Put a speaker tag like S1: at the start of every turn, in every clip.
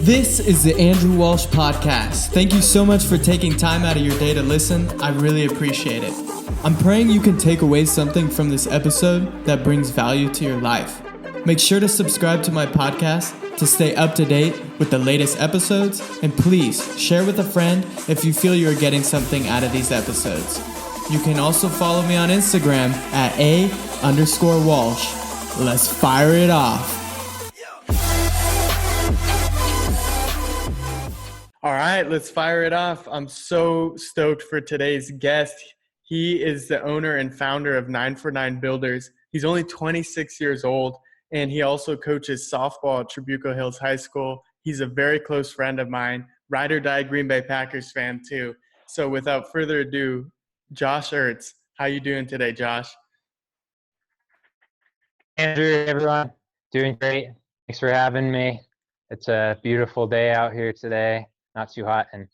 S1: This is the Andrew Walsh podcast. Thank you so much for taking time out of your day to listen. I really appreciate it. I'm praying you can take away something from this episode that brings value to your life. Make sure to subscribe to my podcast to stay up to date with the latest episodes, and please share with a friend if you feel you are getting something out of these episodes. You can also follow me on Instagram at @A_Walsh. Let's fire it off. All right, let's fire it off. I'm so stoked for today's guest. He is the owner and founder of 949 Builders. He's only 26 years old, and he also coaches softball at Trabuco Hills High School. He's a very close friend of mine, ride or die Green Bay Packers fan too. So without further ado, Josh Ertz. How you doing today, Josh?
S2: Andrew, everyone, doing great. Thanks for having me. It's a beautiful day out here today. Not too hot and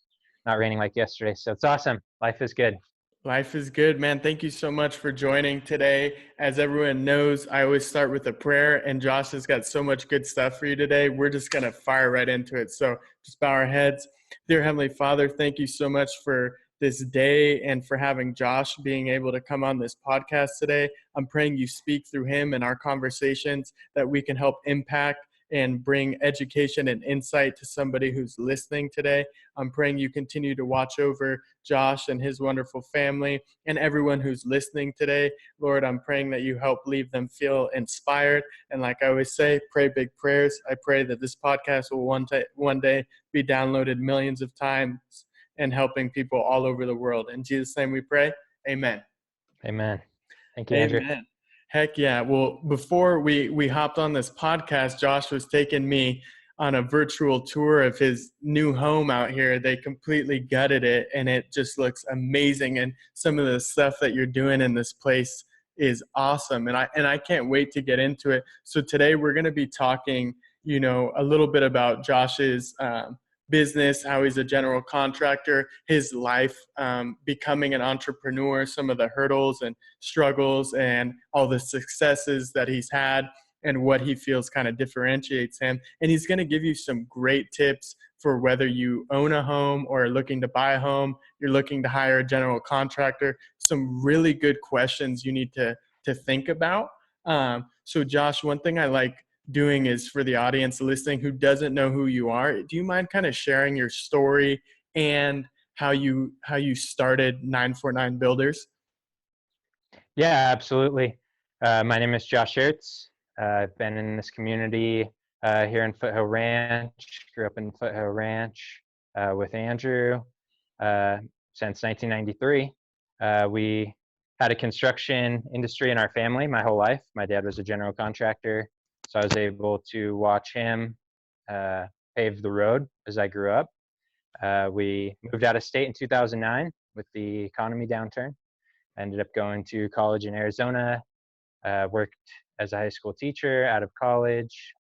S2: not raining like yesterday. So it's awesome. Life is good.
S1: Life is good, man. Thank you so much for joining today. As everyone knows, I always start with a prayer, and Josh has got so much good stuff for you today. We're just going to fire right into it. So just bow our heads. Dear Heavenly Father, thank you so much for this day and for having Josh being able to come on this podcast today. I'm praying you speak through him and our conversations, that we can help impact and bring education and insight to somebody who's listening today. I'm praying you continue to watch over Josh and his wonderful family and everyone who's listening today. Lord, I'm praying that you help leave them feel inspired. And like I always say, pray big prayers. I pray that this podcast will one day be downloaded millions of times and helping people all over the world. In Jesus' name we pray. Amen.
S2: Amen. Thank you, Andrew.
S1: Amen. Heck yeah. Well, before we hopped on this podcast, Josh was taking me on a virtual tour of his new home out here. They completely gutted it, and it just looks amazing. And some of the stuff that you're doing in this place is awesome. And I can't wait to get into it. So today we're going to be talking, a little bit about Josh's business, how he's a general contractor, his life, becoming an entrepreneur, some of the hurdles and struggles and all the successes that he's had and what he feels kind of differentiates him. And he's going to give you some great tips for whether you own a home or are looking to buy a home, you're looking to hire a general contractor, some really good questions you need to think about. So Josh, one thing I like doing is for the audience listening who doesn't know who you are, do you mind kind of sharing your story and how you started 949 Builders?
S2: Yeah, absolutely. My name is Josh Ertz. I've been in this community here in Foothill Ranch, grew up in Foothill Ranch with Andrew since 1993. We had a construction industry in our family my whole life. My dad was a general contractor. So I was able to watch him pave the road as I grew up. We moved out of state in 2009 with the economy downturn. I ended up going to college in Arizona, worked as a high school teacher out of college,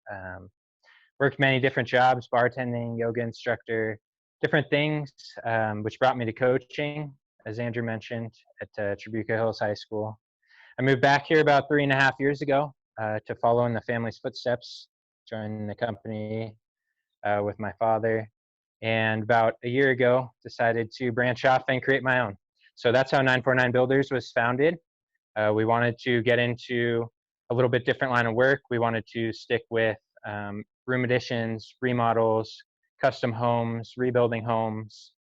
S2: worked many different jobs, bartending, yoga instructor, different things, which brought me to coaching, as Andrew mentioned, at Trabuco Hills High School. I moved back here about 3.5 years ago. To follow in the family's footsteps, joined the company with my father, and about a year ago decided to branch off and create my own. So that's how 949 Builders was founded. We wanted to get into a little bit different line of work. We wanted to stick with room additions, remodels, custom homes, rebuilding homes,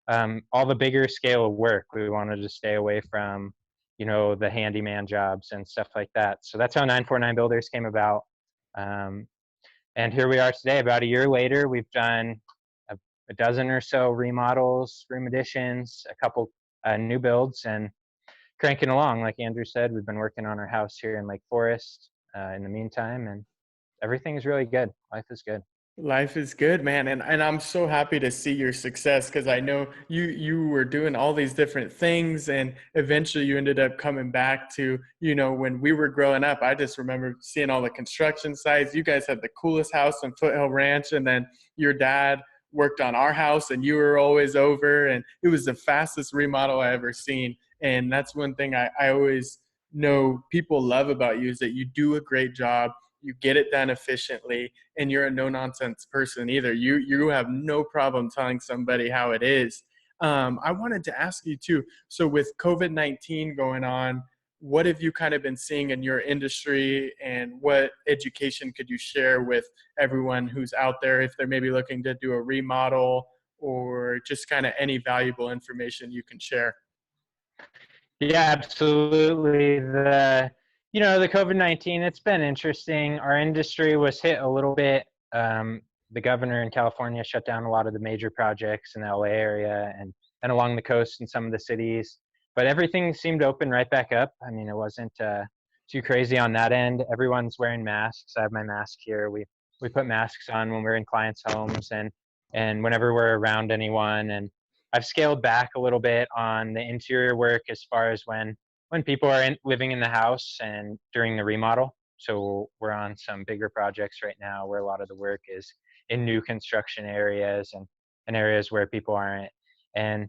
S2: all the bigger scale of work. We wanted to stay away from the handyman jobs and stuff like that. So that's how 949 Builders came about. And here we are today. About a year later, we've done a dozen or so remodels, room additions, a couple new builds, and cranking along. Like Andrew said, we've been working on our house here in Lake Forest in the meantime, and everything is really good. Life is good.
S1: Life is good, man. And I'm so happy to see your success, because I know you were doing all these different things, and eventually you ended up coming back to, when we were growing up, I just remember seeing all the construction sites. You guys had the coolest house in Foothill Ranch, and then your dad worked on our house and you were always over, and it was the fastest remodel I ever seen. And that's one thing I always know people love about you, is that you do a great job. you get it done efficiently, and you're a no nonsense person either. You have no problem telling somebody how it is. I wanted to ask you too, so with COVID-19 going on, what have you kind of been seeing in your industry, and what education could you share with everyone who's out there if they're maybe looking to do a remodel, or just kind of any valuable information you can share?
S2: Yeah, absolutely. The COVID-19, it's been interesting. Our industry was hit a little bit. The governor in California shut down a lot of the major projects in the LA area and along the coast in some of the cities. But everything seemed to open right back up. I mean, it wasn't too crazy on that end. Everyone's wearing masks. I have my mask here. We put masks on when we're in clients' homes and whenever we're around anyone. And I've scaled back a little bit on the interior work as far as when people are living in the house and during the remodel. So we're on some bigger projects right now where a lot of the work is in new construction areas and areas where people aren't. And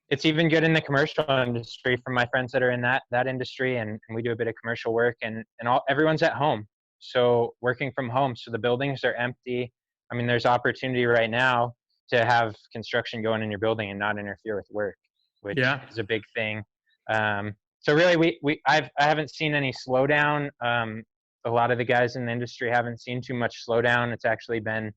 S2: it's even good in the commercial industry from my friends that are in that industry, and we do a bit of commercial work, and everyone's at home. So working from home, so the buildings are empty. I mean, there's opportunity right now to have construction going in your building and not interfere with work, which
S1: Yeah.
S2: is a big thing. So really, I haven't seen any slowdown. A lot of the guys in the industry haven't seen too much slowdown. It's actually been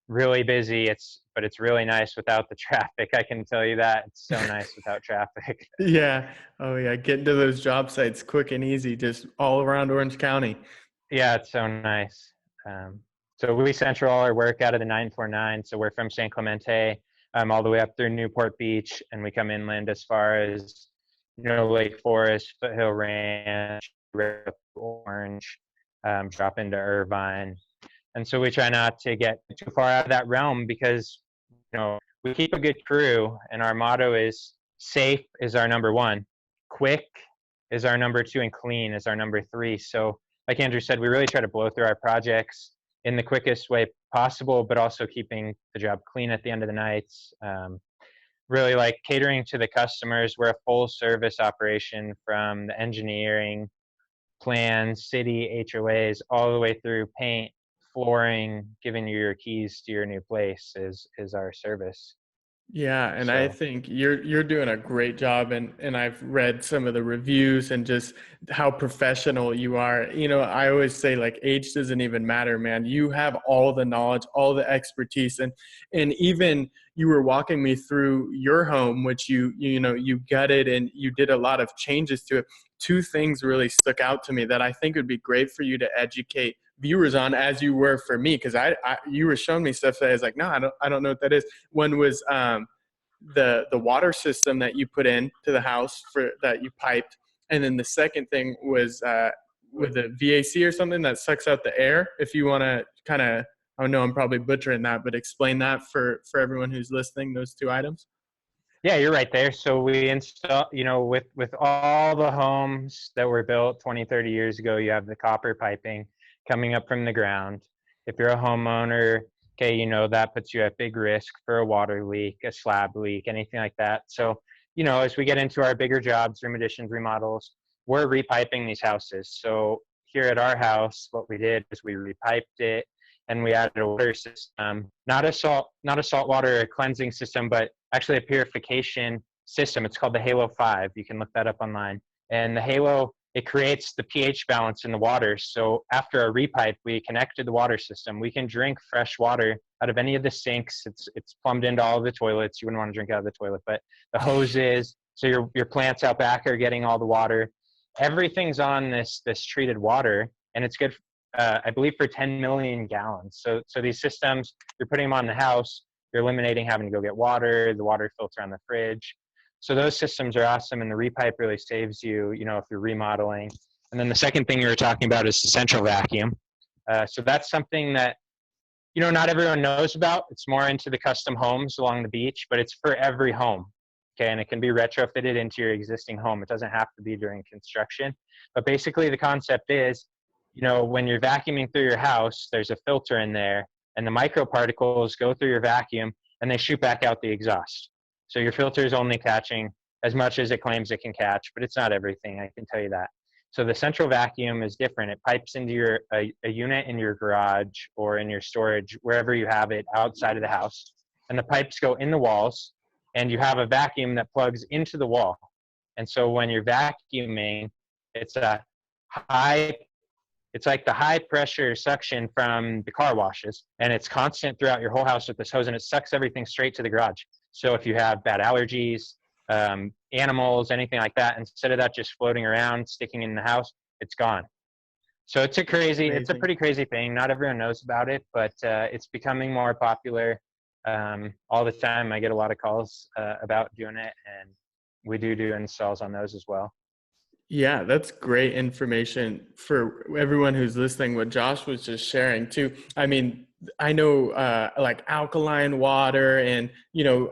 S2: really busy. But it's really nice without the traffic. I can tell you that. It's so nice without traffic.
S1: Yeah. Oh yeah. Getting to those job sites quick and easy, just all around Orange County.
S2: Yeah, it's so nice. So we central all our work out of the 949. So we're from San Clemente, all the way up through Newport Beach, and we come inland as far as Lake Forest, Foothill Ranch, Orange, drop into Irvine. And so we try not to get too far out of that realm because we keep a good crew, and our motto is safe is our number one, quick is our number two, and clean is our number three. So like Andrew said, we really try to blow through our projects in the quickest way possible, but also keeping the job clean at the end of the nights. Really like catering to the customers. We're a full service operation from the engineering, plans, city, HOAs, all the way through paint, flooring, giving you your keys to your new place is our service.
S1: Yeah, and I
S2: So
S1: think you're doing a great job, and I've read some of the reviews and just how professional you are. I always say, like, age doesn't even matter, man. You have all the knowledge, all the expertise, and even you were walking me through your home, which you gutted and you did a lot of changes to it. Two things really stuck out to me that I think would be great for you to educate viewers on, as you were for me, because you were showing me stuff that I was like, no, I don't know what that is. One was the water system that you put in to the house that you piped, and then the second thing was with the VAC or something that sucks out the air. If you want to kind of, I know I'm probably butchering that, but explain that for everyone who's listening, those two items.
S2: yeah, you're right there. So we install, with all the homes that were built 20, 30 years ago, you have the copper piping coming up from the ground. If you're a homeowner, okay, that puts you at big risk for a water leak, a slab leak, anything like that. So, as we get into our bigger jobs, room additions, remodels, we're repiping these houses. So here at our house, what we did is we repiped it and we added a water system, not a saltwater cleansing system, but actually a purification system. It's called the Halo 5. You can look that up online. And the Halo, it creates the pH balance in the water. So after a repipe, we connected the water system. We can drink fresh water out of any of the sinks. It's plumbed into all of the toilets. You wouldn't want to drink out of the toilet, but the hoses. So your plants out back are getting all the water. Everything's on this treated water, and it's good, I believe, for 10 million gallons. So these systems, you're putting them on the house. You're eliminating having to go get water, the water filter on the fridge. So those systems are awesome, and the repipe really saves you, if you're remodeling. And then the second thing you were talking about is the central vacuum. So that's something that, not everyone knows about. It's more into the custom homes along the beach, but it's for every home. Okay, and it can be retrofitted into your existing home. It doesn't have to be during construction. But basically the concept is, when you're vacuuming through your house, there's a filter in there, and the microparticles go through your vacuum and they shoot back out the exhaust. So your filter is only catching as much as it claims it can catch, but it's not everything, I can tell you that. So the central vacuum is different. It pipes into a unit in your garage or in your storage, wherever you have it outside of the house. And the pipes go in the walls, and you have a vacuum that plugs into the wall. And so when you're vacuuming, it's like the high pressure suction from the car washes, and it's constant throughout your whole house with this hose, and it sucks everything straight to the garage. So if you have bad allergies, animals, anything like that, instead of that just floating around, sticking in the house, it's gone. So it's a pretty crazy thing. Not everyone knows about it, but it's becoming more popular. All the time I get a lot of calls about doing it, and we do installs on those as well.
S1: Yeah, that's great information for everyone who's listening, what Josh was just sharing too. I mean, I know like alkaline water and,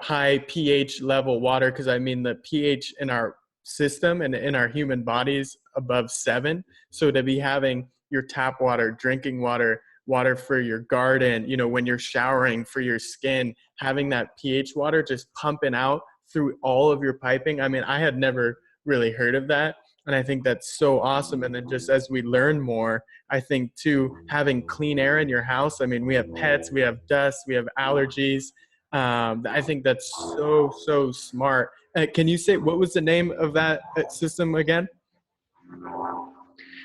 S1: high pH level water, because I mean the pH in our system and in our human bodies above 7. So to be having your tap water, drinking water, water for your garden, when you're showering, for your skin, having that pH water just pumping out through all of your piping. I mean, I had never really heard of that. And I think that's so awesome. And then just as we learn more, I think too, having clean air in your house. I mean, we have pets, we have dust, we have allergies. I think that's so smart. Can you say, what was the name of that system again?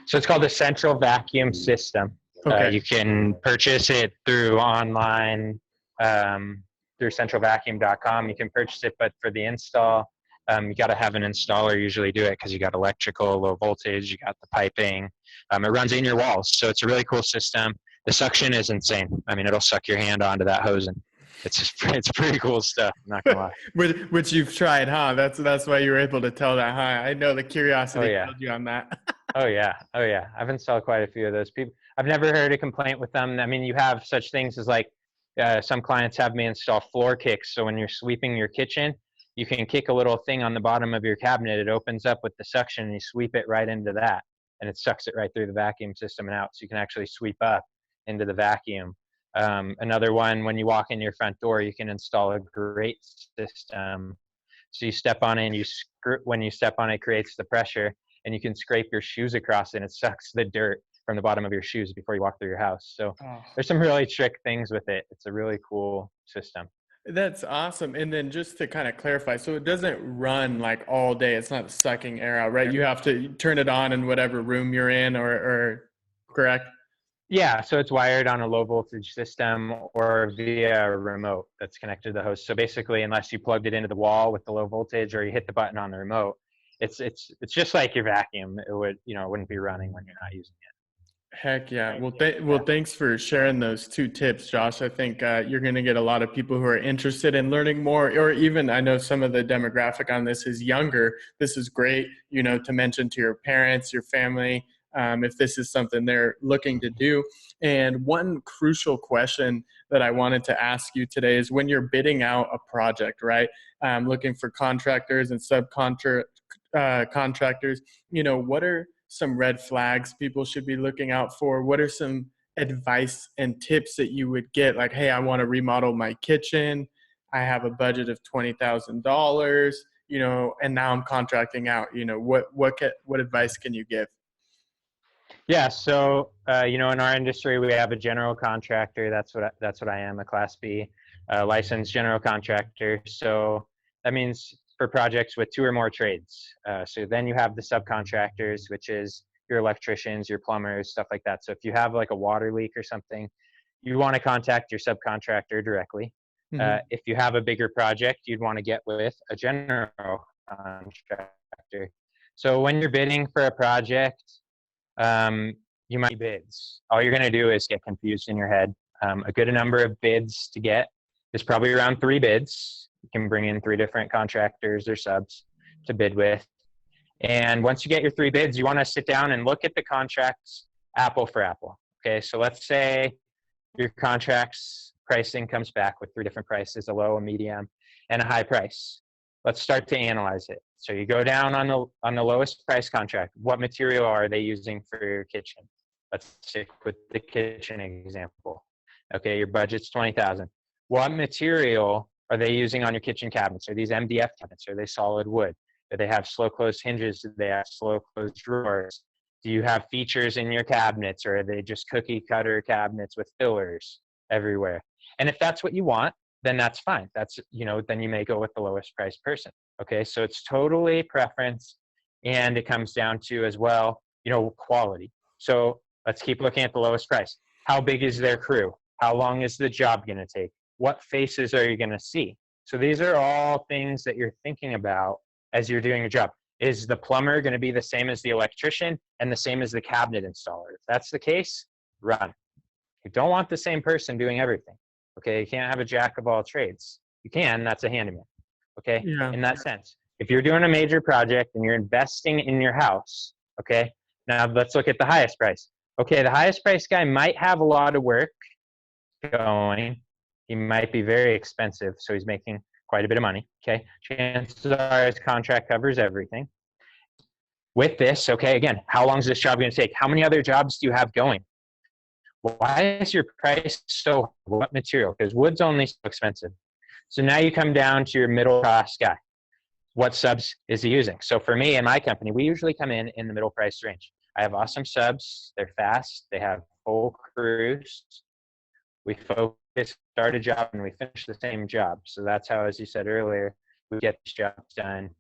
S2: So it's called the central vacuum system.
S1: Okay.
S2: You can purchase it through online, through centralvacuum.com. You can purchase it, but for the install, you got to have an installer usually do it, because you got electrical, low voltage, you got the piping. It runs in your walls. So it's a really cool system. The suction is insane. I mean, it'll suck your hand onto that hose, and it's pretty cool stuff. I'm not gonna lie.
S1: Which you've tried, huh? That's why you were able to tell that, huh? I know the curiosity killed you on that.
S2: Oh yeah. I've installed quite a few of those. People, I've never heard a complaint with them. I mean, you have such things as like some clients have me install floor kicks. So when you're sweeping your kitchen, you can kick a little thing on the bottom of your cabinet. It opens up with the suction, and you sweep it right into that, and it sucks it right through the vacuum system and out. So you can actually sweep up into the vacuum. Another one, when you walk in your front door, you can install a grate system. So you step on it, and when you step on it, it creates the pressure, and you can scrape your shoes across it, and it sucks the dirt from the bottom of your shoes before you walk through your house. So there's some really trick things with it. It's a really cool system.
S1: That's awesome. And then just to kind of clarify, so it doesn't run like all day. It's not sucking air out, right? You have to turn it on in whatever room you're in, or correct?
S2: Yeah, so it's wired on a low voltage system or via a remote that's connected to the host. So basically, unless you plugged it into the wall with the low voltage or you hit the button on the remote, it's just like your vacuum. It wouldn't be running when you're not using it.
S1: Heck yeah. Well, thanks for sharing those 2 tips, Josh. I think you're going to get a lot of people who are interested in learning more, or even I know some of the demographic on this is younger. This is great, to mention to your parents, your family, if this is something they're looking to do. And one crucial question that I wanted to ask you today is, when you're bidding out a project, right? Looking for contractors and subcontractors, contractors, what are some red flags people should be looking out for? What are some advice and tips that you would get? Like, hey, I want to remodel my kitchen. I have a budget of $20,000, and now I'm contracting out. What advice can you give?
S2: Yeah, so in our industry, we have a general contractor. That's what I am, a Class B licensed general contractor. So that means for projects with 2 or more trades. So then you have the subcontractors, which is your electricians, your plumbers, stuff like that. So if you have like a water leak or something, you want to contact your subcontractor directly.
S1: Mm-hmm.
S2: If you have a bigger project, you'd want to get with a general contractor. So when you're bidding for a project, you might bids. All you're going to do is get confused in your head. A good number of bids to get is probably around 3 bids. You can bring in 3 different contractors or subs to bid with. And once you get your 3 bids, you want to sit down and look at the contracts apple for apple. Okay, so let's say your contract's pricing comes back with 3 different prices, a low, a medium, and a high price. Let's start to analyze it. So you go down on the lowest price contract. What material are they using for your kitchen? Let's stick with the kitchen example. Okay, your budget's $20,000. What material are they using on your kitchen cabinets? Are these MDF cabinets? Are they solid wood? Do they have slow closed hinges? Do they have slow closed drawers? Do you have features in your cabinets, or are they just cookie cutter cabinets with fillers everywhere? And if that's what you want, then that's fine. That's, then you may go with the lowest priced person. Okay. So it's totally preference. And it comes down to as well, quality. So let's keep looking at the lowest price. How big is their crew? How long is the job going to take? What faces are you going to see? So these are all things that you're thinking about as you're doing your job. Is the plumber going to be the same as the electrician and the same as the cabinet installer? If that's the case, run. You don't want the same person doing everything. Okay, you can't have a jack of all trades. You can, that's a handyman. Okay,
S1: Yeah.
S2: in that sense. If you're doing a major project and you're investing in your house, okay, now let's look at the highest price. Okay, the highest price guy might have a lot of work going. He might be very expensive, so he's making quite a bit of money. Okay, chances are his contract covers everything. With this, okay, again, how long is this job going to take? How many other jobs do you have going? Why is your price so, what material? Because wood's only so expensive. So now you come down to your middle cost guy. What subs is he using? So for me and my company, we usually come in the middle price range. I have awesome subs. They're fast. They have full crews. We focus, start a job, and we finish the same job. So that's how, as you said earlier, we get these jobs done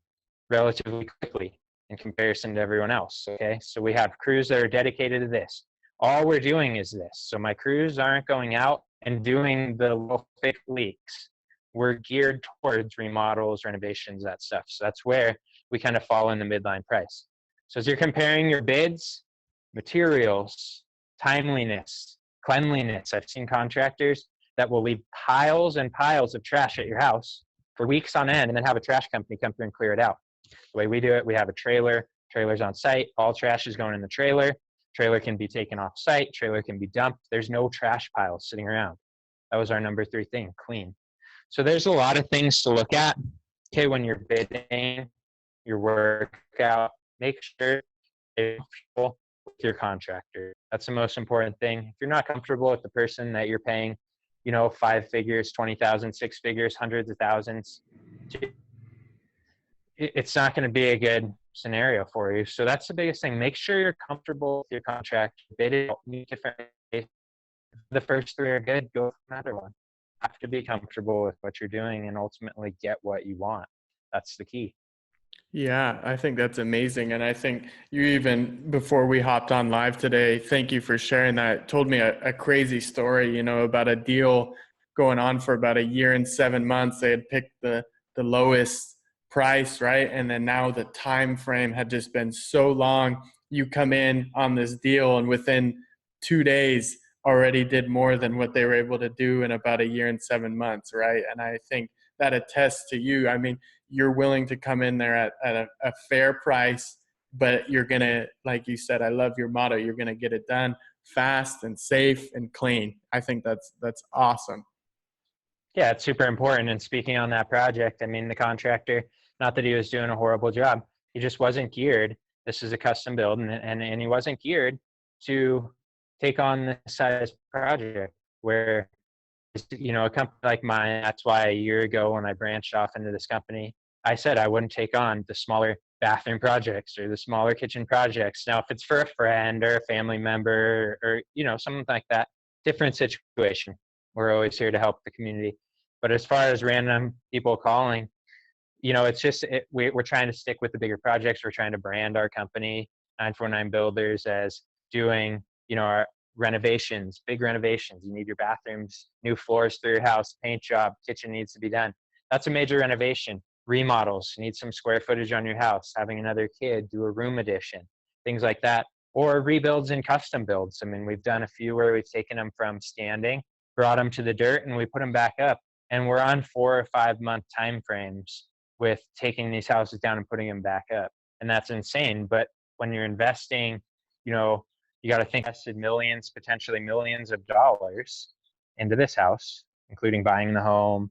S2: relatively quickly in comparison to everyone else. Okay, so we have crews that are dedicated to this. All we're doing is this. So my crews aren't going out and doing the little fake leaks. We're geared towards remodels, renovations, that stuff. So that's where we kind of fall in the midline price. So as you're comparing your bids, materials, timeliness, cleanliness, I've seen contractors that will leave piles and piles of trash at your house for weeks on end and then have a trash company come through and clear it out. The way we do it, we have a trailer's on site, all trash is going in the trailer can be taken off site, trailer can be dumped. There's no trash piles sitting around. That was our number 3 thing, clean. So there's a lot of things to look at. Okay, when you're bidding your workout, make sure you're comfortable with your contractor. That's the most important thing. If you're not comfortable with the person that you're paying, 5 figures, 20,000, 6 figures, hundreds of thousands, it's not going to be a good scenario for you. So that's the biggest thing. Make sure you're comfortable with your contract. Bid it out, different. The first 3 are good, go for another one. You have to be comfortable with what you're doing and ultimately get what you want. That's the key.
S1: Yeah, I think that's amazing. And I think you even, before we hopped on live today, thank you for sharing that, told me a crazy story, about a deal going on for about a year and 7 months. They had picked the lowest price, right? And then now the time frame had just been so long. You come in on this deal and within 2 days already did more than what they were able to do in about a year and 7 months, right? And I think that attests to you. I mean, you're willing to come in there at a fair price, but you're going to, like you said, I love your motto, you're going to get it done fast and safe and clean. I think that's awesome.
S2: Yeah, it's super important. And speaking on that project, I mean, the contractor, not that he was doing a horrible job, he just wasn't geared. This is a custom build, and he wasn't geared to take on this size project where, a company like mine, that's why a year ago when I branched off into this company, I said I wouldn't take on the smaller bathroom projects or the smaller kitchen projects. Now, if it's for a friend or a family member or, something like that, different situation. We're always here to help the community. But as far as random people calling, it's just, we're trying to stick with the bigger projects. We're trying to brand our company, 949 Builders, as doing, our renovations, big renovations. You need your bathrooms, new floors through your house, paint job, kitchen needs to be done. That's a major renovation. Remodels, you need some square footage on your house, having another kid, do a room addition, things like that. Or rebuilds and custom builds. I mean, we've done a few where we've taken them from standing, brought them to the dirt, and we put them back up. And we're on 4 or 5 month time frames with taking these houses down and putting them back up. And that's insane. But when you're investing, you got to think invested millions, potentially millions of dollars into this house, including buying the home,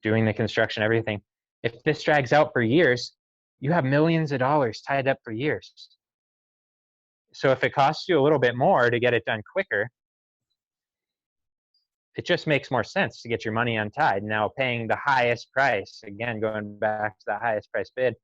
S2: doing the construction, everything. If this drags out for years, you have millions of dollars tied up for years. So if it costs you a little bit more to get it done quicker, it just makes more sense to get your money untied. Now, paying the highest price, again, going back to the highest price bid,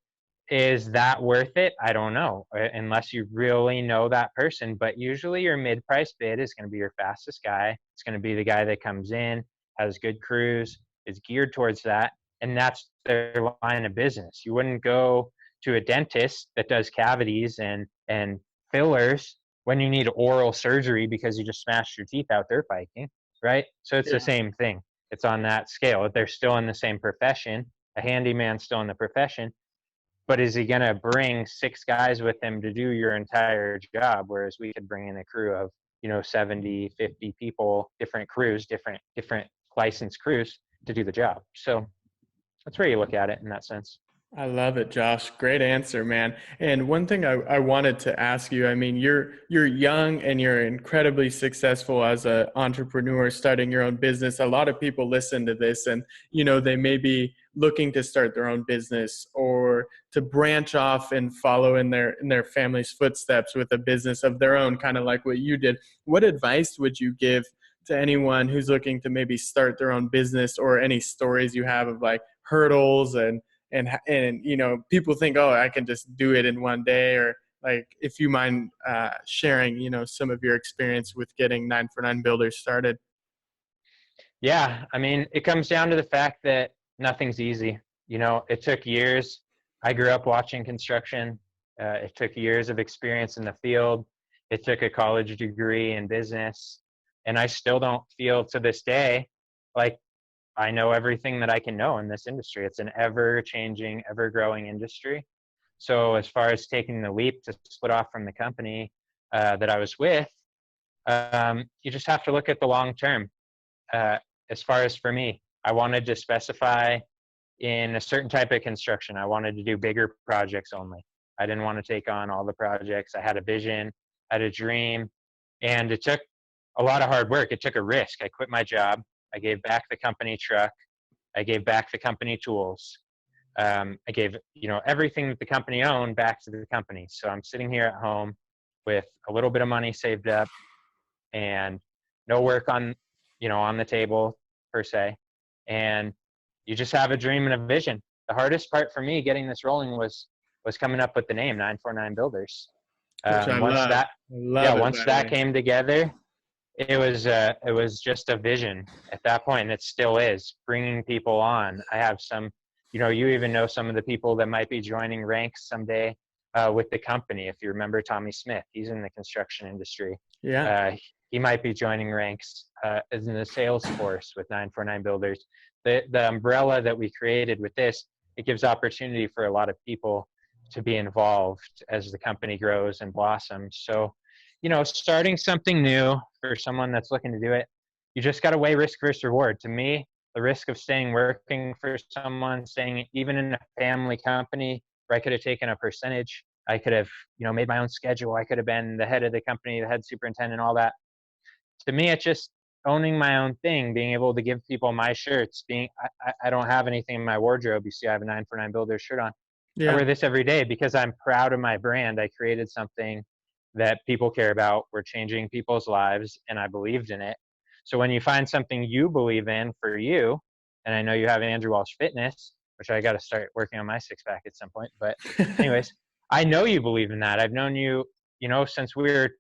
S2: Is that worth it? I don't know, unless you really know that person. But usually your mid-price bid is going to be your fastest guy. It's going to be the guy that comes in, has good crews, is geared towards that, and that's their line of business. You wouldn't go to a dentist that does cavities and fillers when you need oral surgery because you just smashed your teeth out dirt biking, right? So it's the
S1: Yeah.
S2: same thing. It's on that scale. If they're still in the same profession, a handyman's still in the profession, but is he going to bring 6 guys with him to do your entire job? Whereas we could bring in a crew of, 70, 50 people, different crews, different licensed crews to do the job. So that's where you look at it in that sense.
S1: I love it, Josh. Great answer, man. And one thing I wanted to ask you, I mean, you're young and you're incredibly successful as an entrepreneur starting your own business. A lot of people listen to this and, they may be looking to start their own business or to branch off and follow in their family's footsteps with a business of their own, kind of like what you did. What advice would you give to anyone who's looking to maybe start their own business, or any stories you have of like hurdles and people think, oh, I can just do it in one day, or like, if you mind sharing some of your experience with getting 949 builders started.
S2: Yeah, I mean, it comes down to the fact that nothing's easy. It took years. I grew up watching construction. It took years of experience in the field. It took a college degree in business, and I still don't feel to this day like I know everything that I can know in this industry. It's an ever-changing, ever-growing industry. So as far as taking the leap to split off from the company that I was with, you just have to look at the long term. As far as for me, I wanted to specify in a certain type of construction. I wanted to do bigger projects only. I didn't want to take on all the projects. I had a vision, I had a dream, and it took a lot of hard work. It took a risk. I quit my job. I gave back the company truck. I gave back the company tools. I gave, everything that the company owned back to the company. So I'm sitting here at home with a little bit of money saved up and no work on the table per se. And you just have a dream and a vision. The hardest part for me getting this rolling was coming up with the name 949 Builders.
S1: Which I
S2: Once
S1: love.
S2: that,
S1: I love it,
S2: once
S1: by the
S2: that
S1: way.
S2: came together, it was just a vision at that point, and it still is, bringing people on. I have some, you even know some of the people that might be joining ranks someday with the company. If you remember Tommy Smith, he's in the construction industry.
S1: Yeah.
S2: He might be joining ranks as in the sales force with 949 Builders. The umbrella that we created with this, it gives opportunity for a lot of people to be involved as the company grows and blossoms. So, starting something new for someone that's looking to do it, you just got to weigh risk versus reward. To me, the risk of staying working for someone, staying even in a family company where I could have taken a percentage, I could have, made my own schedule. I could have been the head of the company, the head superintendent, all that. To me, it's just owning my own thing, being able to give people my shirts. I don't have anything in my wardrobe. You see, I have a 949 Builder shirt on. I
S1: Yeah.
S2: wear this every day because I'm proud of my brand. I created something that people care about. We're changing people's lives, and I believed in it. So when you find something you believe in for you, and I know you have Andrew Walsh Fitness, which I got to start working on my six-pack at some point. But anyways, I know you believe in that. I've known you, since we were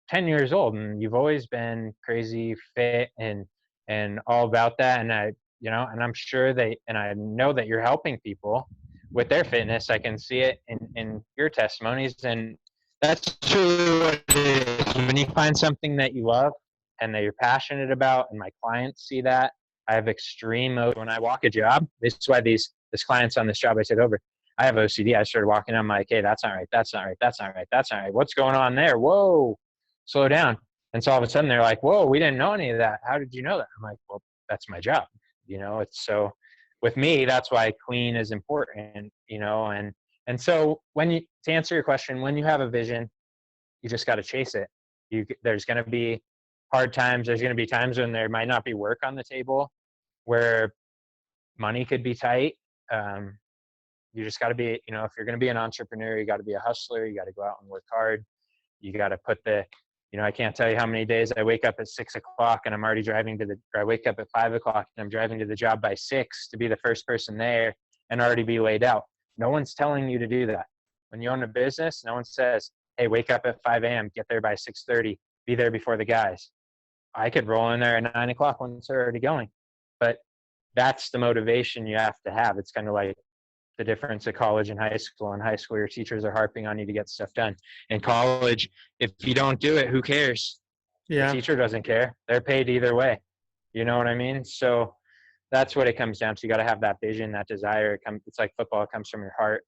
S2: 10 years old, and you've always been crazy fit and all about that. And and I'm sure and I know that you're helping people with their fitness. I can see it in your testimonies, and that's truly what it is. When you find something that you love and that you're passionate about, and my clients see that, I have extreme when I walk a job. This is why this clients on this job I took over, I have OCD. I started walking, I'm like, hey, that's not right, that's not right, that's not right, that's not right. What's going on there? Whoa, slow down. And so all of a sudden they're like, whoa, we didn't know any of that. How did you know that? I'm like, well, that's my job. It's so with me, that's why clean is important, and so to answer your question, when you have a vision, you just got to chase it. There's going to be hard times. There's going to be times when there might not be work on the table, where money could be tight. You just got to be, if you're going to be an entrepreneur, you got to be a hustler. You got to go out and work hard. You got to put I can't tell you how many days I wake up at 6 o'clock and I'm already I wake up at 5 o'clock and I'm driving to the job by 6 to be the first person there and already be laid out. No one's telling you to do that. When you own a business, no one says, hey, wake up at 5 a.m., get there by 6:30, be there before the guys. I could roll in there at 9 o'clock once they're already going. But that's the motivation you have to have. It's kind of like the difference of college and high school. In high school, your teachers are harping on you to get stuff done. In college, if you don't do it, who cares? The
S1: Yeah.
S2: teacher doesn't care. They're paid either way. You know what I mean? So that's what it comes down to. You got to have that vision, that desire. It's like football. It comes from your heart.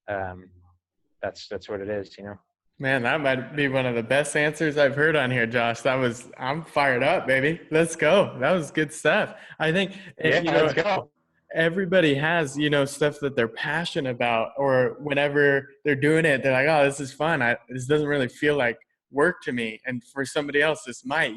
S2: That's what it is, you know?
S1: Man, that might be one of the best answers I've heard on here, Josh. I'm fired up, baby. Let's go. That was good stuff. I think,
S2: Let's go.
S1: everybody has, stuff that they're passionate about, or whenever they're doing it, they're like, oh, this is fun. This doesn't really feel like work to me. And for somebody else, this might,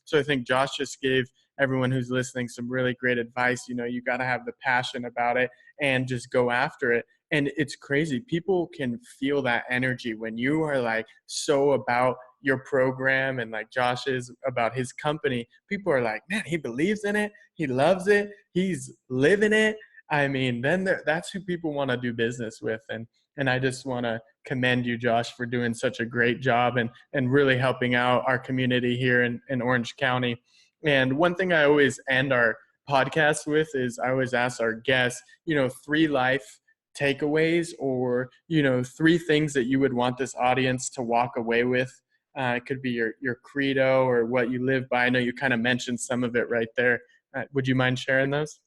S1: So I think Josh just gave everyone who's listening some really great advice. You got to have the passion about it and just go after it. And it's crazy. People can feel that energy when you are like so about your program, and like Josh is about his company. People are like, man, he believes in it. He loves it. He's living it. I mean, then that's who people want to do business with. And I just want to commend you, Josh, for doing such a great job and really helping out our community here in Orange County. And one thing I always end our podcast with is I always ask our guests, 3 life takeaways, or 3 things that you would want this audience to walk away with. It could be your credo or what you live by. I know you kind of mentioned some of it right there. Would you mind sharing those?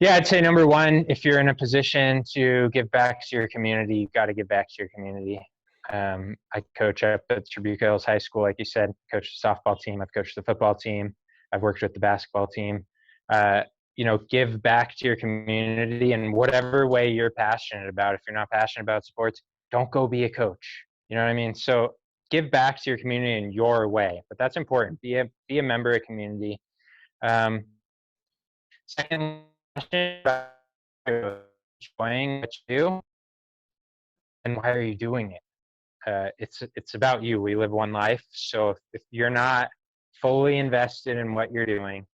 S2: Yeah, I'd say number 1, if you're in a position to give back to your community, you've got to give back to your community. I coach up at Trabuco Hills High School, like you said, coached the softball team. I've coached the football team. I've worked with the basketball team. Give back to your community in whatever way you're passionate about. If you're not passionate about sports, don't go be a coach. You know what I mean? So give back to your community in your way, but that's important. Be a member of community. Second, enjoying what you do, and why are you doing it? It's about you. We live one life, so if you're not fully invested in what you're doing,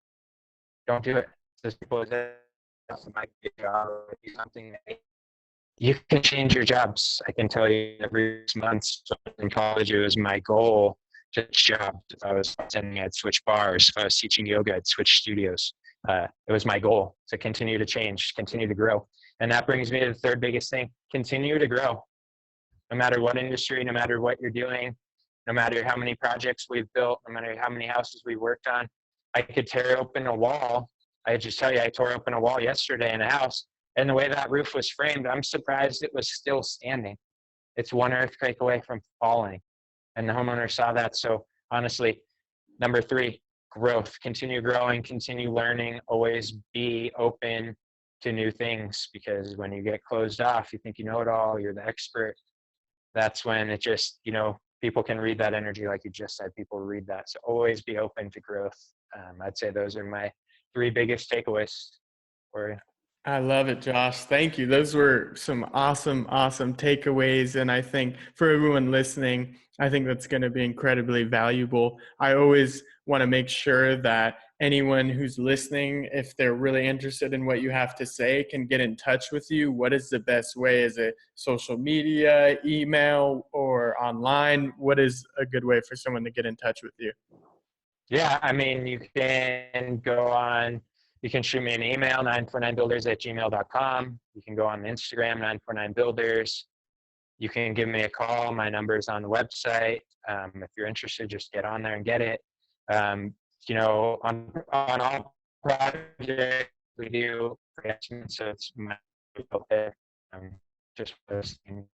S2: don't do it. As people say, might be a job or be something that you can change your jobs. I can tell you every 6 months in college, it was my goal to job. If I was bartending, I'd switch bars. If I was teaching yoga, I'd switch studios. It was my goal to continue to change, continue to grow. And that brings me to the third biggest thing: continue to grow. No matter what industry, no matter what you're doing, no matter how many projects we've built, no matter how many houses we've worked on. I could tear open a wall. I just tell you, I tore open a wall yesterday in a house, and the way that roof was framed, I'm surprised it was still standing. It's 1 earthquake away from falling, and the homeowner saw that. So honestly, number 3, growth. Continue growing, continue learning, always be open to new things, because when you get closed off, you think you know it all, you're the expert. That's when it just, people can read that energy, like you just said, people read that. So always be open to growth. I'd say those are my 3 biggest takeaways for you.
S1: I love it, Josh. Thank you. Those were some awesome takeaways. And I think for everyone listening, I think that's going to be incredibly valuable. I always want to make sure that anyone who's listening, if they're really interested in what you have to say, can get in touch with you. What is the best way? Is it social media, email, or online? What is a good way for someone to get in touch with you?
S2: Yeah, I mean, you can shoot me an email, 949builders@gmail.com. You can go on Instagram, 949builders. You can give me a call. My number is on the website. If you're interested, just get on there and get it. On all projects, we do pre-estimates, so it's my just posting.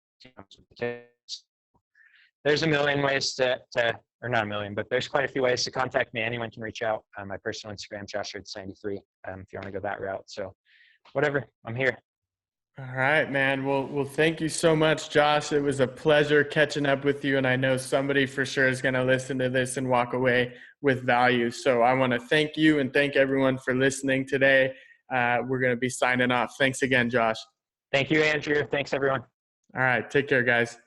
S2: There's a million ways or not a million, but there's quite a few ways to contact me. Anyone can reach out. My personal Instagram, Josh Ertz 93, if you want to go that route. So whatever, I'm here.
S1: All right, man. Well, thank you so much, Josh. It was a pleasure catching up with you. And I know somebody for sure is going to listen to this and walk away with value. So I want to thank you and thank everyone for listening today. We're going to be signing off. Thanks again, Josh.
S2: Thank you, Andrew. Thanks, everyone.
S1: All right. Take care, guys.